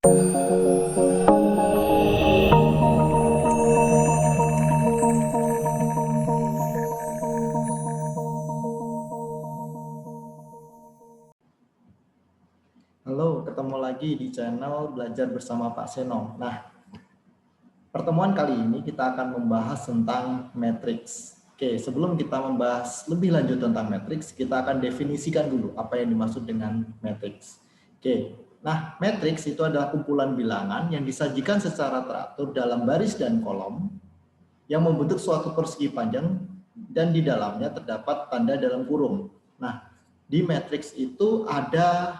Halo, ketemu lagi di channel Belajar Bersama Pak Seno. Nah, pertemuan kali ini kita akan membahas tentang matriks. Oke, sebelum kita membahas lebih lanjut tentang matriks, kita akan definisikan dulu apa yang dimaksud dengan matriks. Oke, nah matriks itu adalah kumpulan bilangan yang disajikan secara teratur dalam baris dan kolom yang membentuk suatu persegi panjang dan di dalamnya terdapat tanda dalam kurung. Nah, di matriks itu ada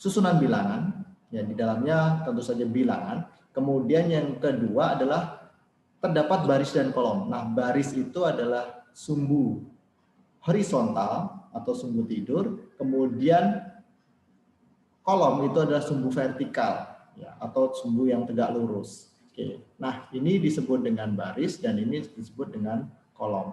susunan bilangan, ya di dalamnya tentu saja bilangan. Kemudian yang kedua adalah terdapat baris dan kolom. Nah, baris itu adalah sumbu horizontal atau sumbu tidur, kemudian kolom itu adalah sumbu vertikal, ya, atau sumbu yang tegak lurus. Oke. Nah, ini disebut dengan baris dan ini disebut dengan kolom.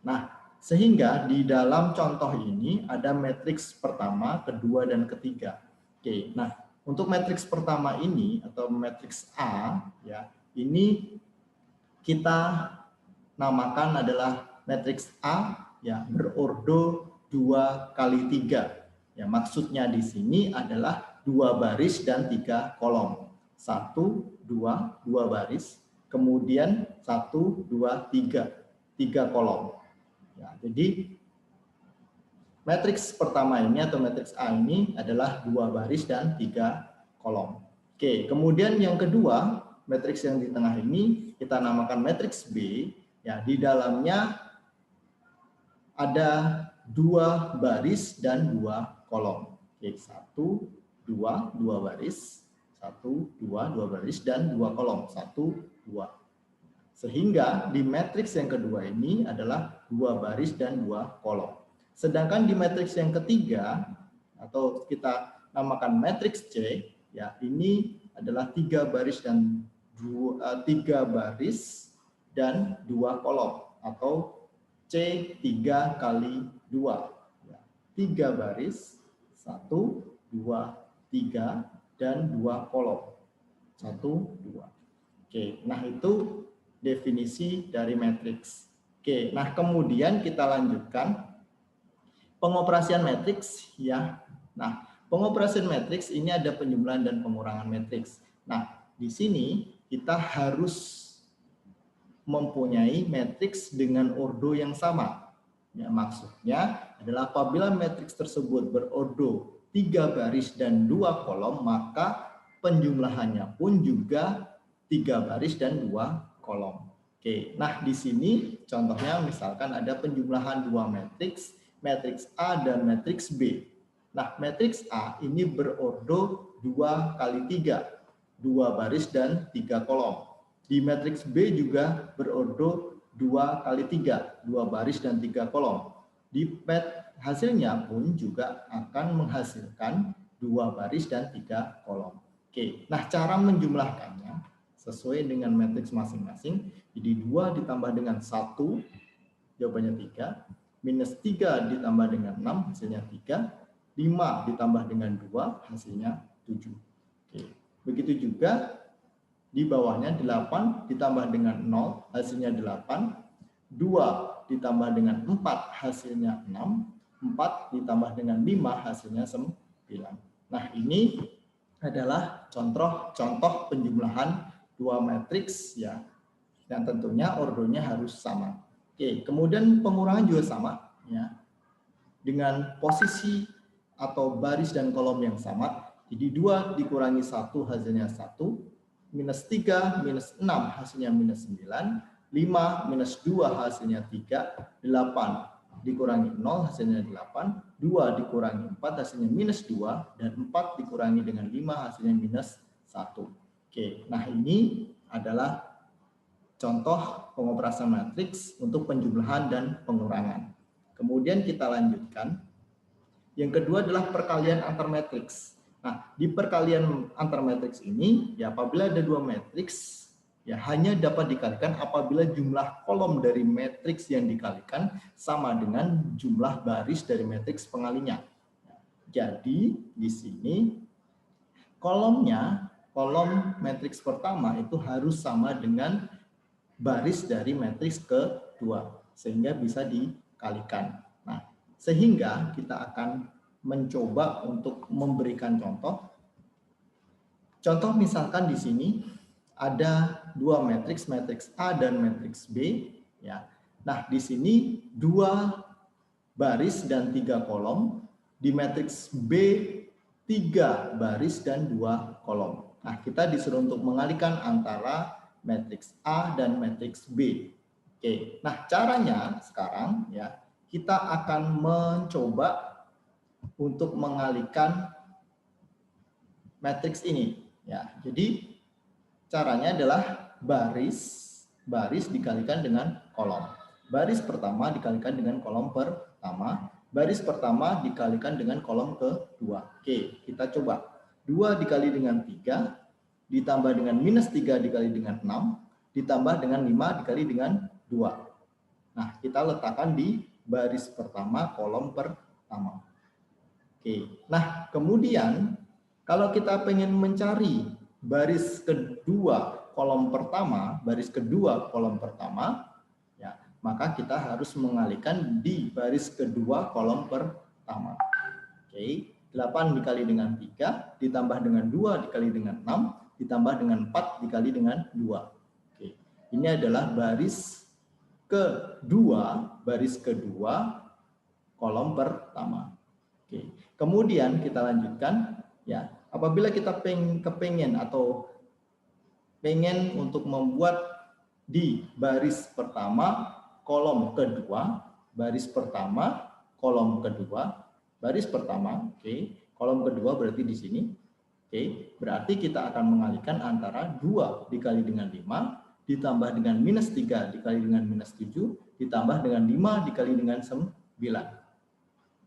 Nah, sehingga di dalam contoh ini ada matriks pertama, kedua, dan ketiga. Oke, nah untuk matriks pertama ini atau matriks A, ya ini kita namakan adalah matriks A, ya berordo 2 kali 3. Ya, maksudnya di sini adalah 2 baris dan 3 kolom. 1, 2, 2 baris, kemudian 1, 2, 3, 3 kolom. Ya, jadi matriks pertama ini atau matriks A ini adalah 2 baris dan 3 kolom. Oke, kemudian yang kedua, matriks yang di tengah ini kita namakan matriks B. Ya, di dalamnya ada 2 baris dan 2 kolom. Oke, 1, 2, 2 baris, 1, 2, 2 baris dan 2 kolom. 1, 2. Sehingga di matriks yang kedua ini adalah 2 baris dan 2 kolom. Sedangkan di matriks yang ketiga atau kita namakan matriks C, ya ini adalah 3 baris dan 3 baris dan 2 kolom atau C3 kali 2. Ya, 3 baris, 1, 2, 3 dan 2 kolom. 1, 2. Oke, nah itu definisi dari matriks. Oke, nah kemudian kita lanjutkan pengoperasian matriks, ya. Nah, pengoperasian matriks ini ada penjumlahan dan pengurangan matriks. Nah, di sini kita harus mempunyai matriks dengan ordo yang sama. Ya, maksudnya adalah apabila matriks tersebut berordo 3 baris dan 2 kolom, maka penjumlahannya pun juga 3 baris dan 2 kolom. Oke, nah di sini contohnya misalkan ada penjumlahan 2 matriks, matriks A dan matriks B. Nah, matriks A ini berordo 2 kali 3, 2 baris dan 3 kolom. Di matriks B juga berordo 2 kali 3, 2 baris dan 3 kolom. Di hasilnya pun juga akan menghasilkan 2 baris dan 3 kolom. Oke, nah cara menjumlahkannya sesuai dengan matriks masing-masing. Jadi 2 ditambah dengan 1, jawabannya 3. Minus 3 ditambah dengan 6, hasilnya 3. 5 ditambah dengan 2, hasilnya 7. Oke. Begitu juga di bawahnya 8 ditambah dengan 0, hasilnya 8. 2 ditambah dengan 4, hasilnya 6. 4 ditambah dengan 5, hasilnya 9. Nah, ini adalah contoh penjumlahan 2 matriks, ya, yang tentunya ordonya harus sama. Oke, kemudian pengurangan juga sama, ya, dengan posisi atau baris dan kolom yang sama. Jadi 2 dikurangi 1 hasilnya 1, minus 3 minus 6 hasilnya minus 9, 5 minus 2 hasilnya 3, 8 dikurangi 0 hasilnya 8, 2 dikurangi 4 hasilnya minus 2, dan 4 dikurangi dengan 5 hasilnya minus 1. Oke, nah ini adalah contoh pengoperasian matriks untuk penjumlahan dan pengurangan. Kemudian kita lanjutkan. Yang kedua adalah perkalian antar matriks. Nah, di perkalian antar matriks ini, ya apabila ada 2 matriks, ya hanya dapat dikalikan apabila jumlah kolom dari matriks yang dikalikan sama dengan jumlah baris dari matriks pengalinya. Jadi, di sini kolomnya, kolom matriks pertama itu harus sama dengan baris dari matriks kedua, sehingga bisa dikalikan. Nah, sehingga kita akan mencoba untuk memberikan contoh. Contoh misalkan di sini ada dua matriks, matriks A dan matriks B. Ya. Nah, di sini 2 baris dan 3 kolom. Di matriks B 3 baris dan 2 kolom. Nah, kita disuruh untuk mengalihkan antara matriks A dan matriks B. Oke. Nah, caranya sekarang ya kita akan mencoba untuk mengalihkan matriks ini. Ya, jadi caranya adalah baris dikalikan dengan kolom. Baris pertama dikalikan dengan kolom pertama, baris pertama dikalikan dengan kolom kedua. Oke, kita coba. 2 dikali dengan 3, ditambah dengan minus 3 dikali dengan 6, ditambah dengan 5 dikali dengan 2. Nah, kita letakkan di baris pertama, kolom pertama. Oke, nah kemudian kalau kita pengen mencari baris kedua kolom pertama, baris kedua kolom pertama, ya, maka kita harus mengalihkan di baris kedua kolom pertama. Oke, 8 dikali dengan 3, ditambah dengan 2 dikali dengan 6, ditambah dengan 4 dikali dengan 2. Oke, ini adalah baris kedua kolom pertama. Oke, kemudian kita lanjutkan. Ya, apabila kita kepengen atau pengen untuk membuat di baris pertama kolom kedua, baris pertama kolom kedua, baris pertama, oke, kolom kedua berarti di sini. Oke, berarti kita akan mengalihkan antara 2 dikali dengan 5 ditambah dengan minus 3 dikali dengan minus 7 ditambah dengan 5 dikali dengan 9.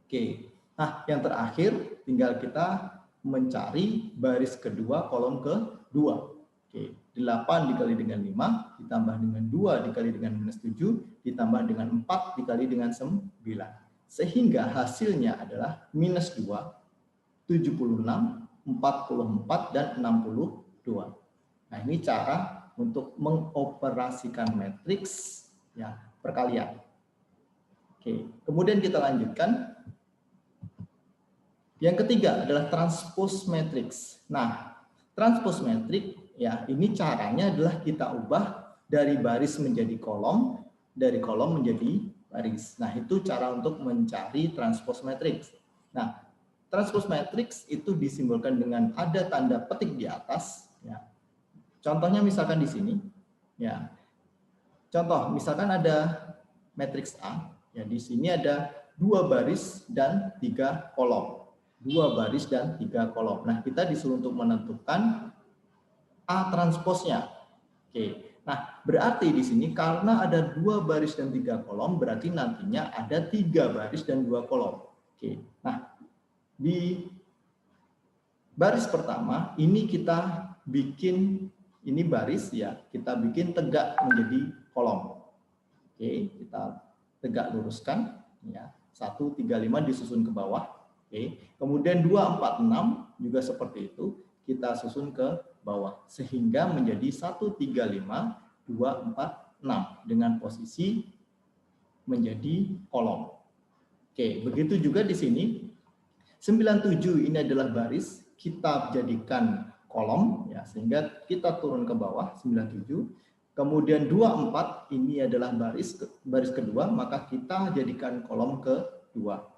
Oke. Nah, yang terakhir tinggal kita mencari baris kedua kolom kedua. Oke, 8 dikali dengan 5 ditambah dengan 2 dikali dengan minus 7 ditambah dengan 4 dikali dengan 9. Sehingga hasilnya adalah minus 2, 76, 44, dan 62. Nah, ini cara untuk mengoperasikan matriks ya, perkalian. Oke, kemudian kita lanjutkan. Yang ketiga adalah transpose matrix. Nah, transpose matrix ya ini caranya adalah kita ubah dari baris menjadi kolom, dari kolom menjadi baris. Nah, itu cara untuk mencari transpose matrix. Nah, transpose matrix itu disimbolkan dengan ada tanda petik di atas ya. Contohnya misalkan di sini ya. Contoh misalkan ada matriks A ya, di sini ada 2 baris dan 3 kolom. 2 baris dan 3 kolom. Nah, kita disuruh untuk menentukan A transposnya. Oke. Nah, berarti di sini karena ada 2 baris dan 3 kolom, berarti nantinya ada 3 baris dan 2 kolom. Oke. Nah, di baris pertama ini kita bikin ini baris ya, kita bikin tegak menjadi kolom. Oke, kita tegak luruskan ya. 1, 3, 5 disusun ke bawah. Oke. Kemudian 2, 4, 6 juga seperti itu, kita susun ke bawah sehingga menjadi 1, 3, 5, 2, 4, 6 dengan posisi menjadi kolom. Oke, begitu juga di sini 97 ini adalah baris, kita jadikan kolom ya sehingga kita turun ke bawah 97. Kemudian 24 ini adalah baris kedua, maka kita jadikan kolom kedua.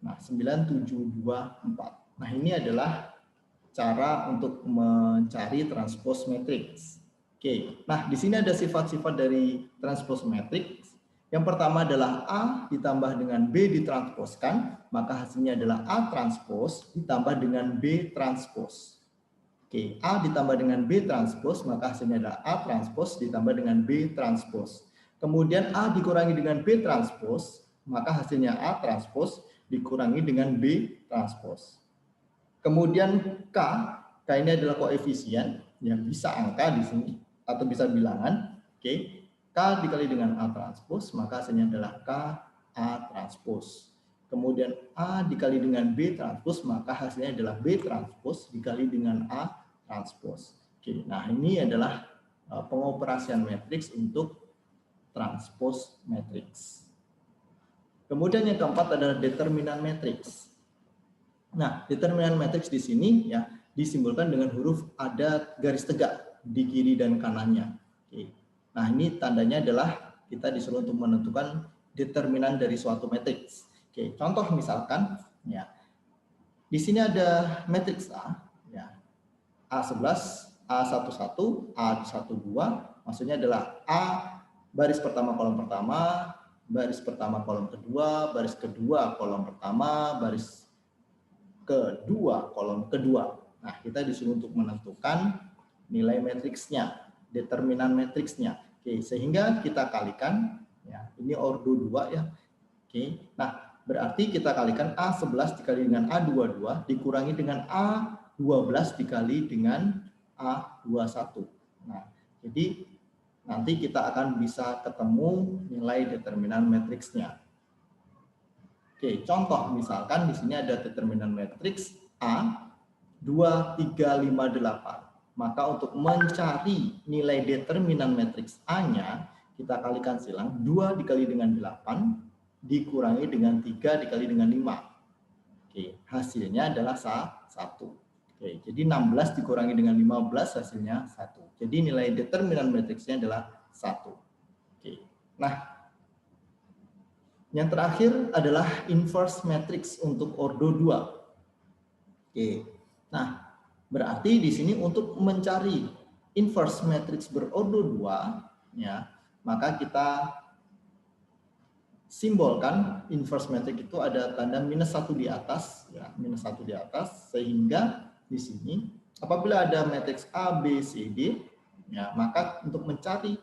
Nah, 9724. Nah, ini adalah cara untuk mencari transpose matrix. Oke. Nah, di sini ada sifat-sifat dari transpose matrix. Yang pertama adalah A ditambah dengan B ditransposkan, maka hasilnya adalah A transpose ditambah dengan B transpose. Oke, A ditambah dengan B transpose, maka hasilnya adalah A transpose ditambah dengan B transpose. Kemudian A dikurangi dengan B transpose, maka hasilnya A transpose dikurangi dengan B transpose. Kemudian K ini adalah koefisien yang bisa angka di sini atau bisa bilangan. Oke, K dikali dengan A transpose, maka hasilnya adalah K A transpose. kemudian A dikali dengan B transpose, maka hasilnya adalah B transpose dikali dengan A transpose. Oke, nah ini adalah pengoperasian matriks untuk transpose matriks. Kemudian yang keempat adalah determinan matriks. Nah, determinan matriks di sini ya disimbolkan dengan huruf ada garis tegak di kiri dan kanannya. Oke. Nah, ini tandanya adalah kita disuruh untuk menentukan determinan dari suatu matriks. Oke, contoh misalkan ya. Di sini ada matriks A ya. A11, A11, A12, maksudnya adalah A baris pertama kolom pertama, baris pertama kolom kedua, baris kedua kolom pertama, baris kedua kolom kedua. Nah, kita disuruh untuk menentukan nilai matriksnya, determinan matriksnya. Oke, sehingga kita kalikan ya, ini ordo 2 ya. Oke. Nah, berarti kita kalikan A11 dikali dengan A22 dikurangi dengan A12 dikali dengan A21. Nah, jadi nanti kita akan bisa ketemu nilai determinan matriksnya. Oke, contoh misalkan di sini ada determinan matriks A 2, 3, 5, 8. Maka untuk mencari nilai determinan matriks A-nya, kita kalikan silang 2 dikali dengan 8 dikurangi dengan 3 dikali dengan 5. Oke, hasilnya adalah 1. Oke, jadi 16 dikurangi dengan 15 hasilnya 1. Jadi nilai determinan matriksnya adalah 1. Oke. Nah, yang terakhir adalah inverse matrix untuk ordo 2. Oke. Nah, berarti di sini untuk mencari inverse matrix berordo 2 ya, maka kita simbolkan inverse matrix itu ada tanda -1 di atas ya, -1 di atas, sehingga di sini apabila ada matriks A, B, C, D ya, maka untuk mencari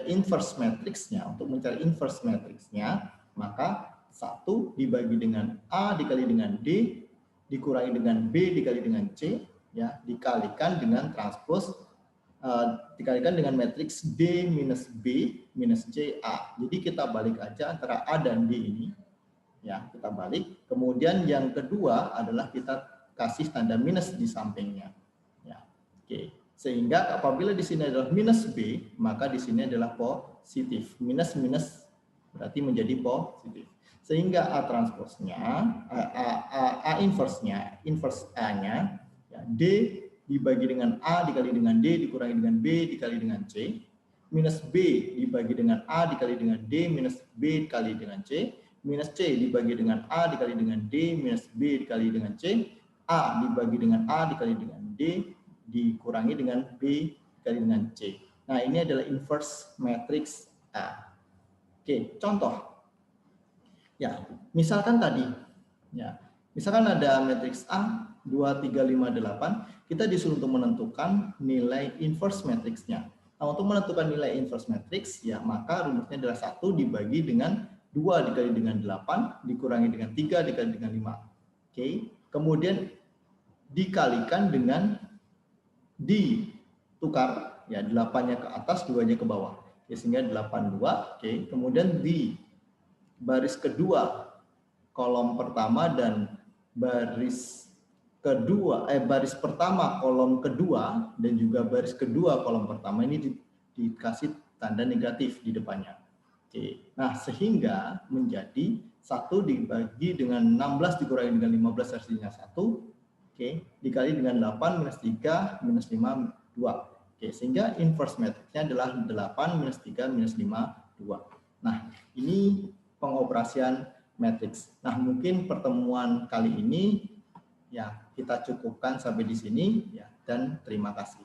inverse matriksnya, untuk mencari inverse matriksnya, maka 1 dibagi dengan A dikali dengan D dikurangi dengan B dikali dengan C ya, dikalikan dengan transpose dikalikan dengan matriks D minus B minus C A. Jadi kita balik aja antara A dan D ini ya, kita balik. Kemudian yang kedua adalah kita kasih tanda minus di sampingnya ya. Oke. Sehingga apabila di sini adalah minus B, maka di sini adalah positif. Minus minus berarti menjadi positif. Sehingga A transposnya, A inverse-nya, inverse A-nya, ya, D dibagi dengan A dikali dengan D dikurangi dengan B dikali dengan C, minus B dibagi dengan A dikali dengan D minus B dikali dengan C, minus C dibagi dengan A dikali dengan D minus B dikali dengan C, A dibagi dengan A dikali dengan D dikurangi dengan B dikali dengan C. Nah, ini adalah inverse matrix A. Oke, contoh. Ya, misalkan tadi, ya, misalkan ada matriks A 2, 3, 5, 8, kita disuruh untuk menentukan nilai inverse matriksnya. Nah, untuk menentukan nilai inverse matrix, ya maka rumusnya adalah 1 dibagi dengan 2 dikali dengan 8 dikurangi dengan 3 dikali dengan 5. Oke, kemudian dikalikan dengan ditukar, ya 8-nya ke atas, 2-nya ke bawah. Oke, sehingga 82. Oke, kemudian di baris kedua kolom pertama dan baris kedua baris pertama kolom kedua dan juga baris kedua kolom pertama ini dikasih tanda negatif di depannya. Oke. Nah, sehingga menjadi 1 dibagi dengan 16 dikurangi dengan 15 hasilnya 1. Oke, dikali dengan 8 minus 3 minus 5 2. Oke, sehingga inverse matrixnya adalah 8 minus 3 minus 5 2. Nah, ini pengoperasian matriks. Nah, mungkin pertemuan kali ini ya kita cukupkan sampai di sini ya, dan terima kasih.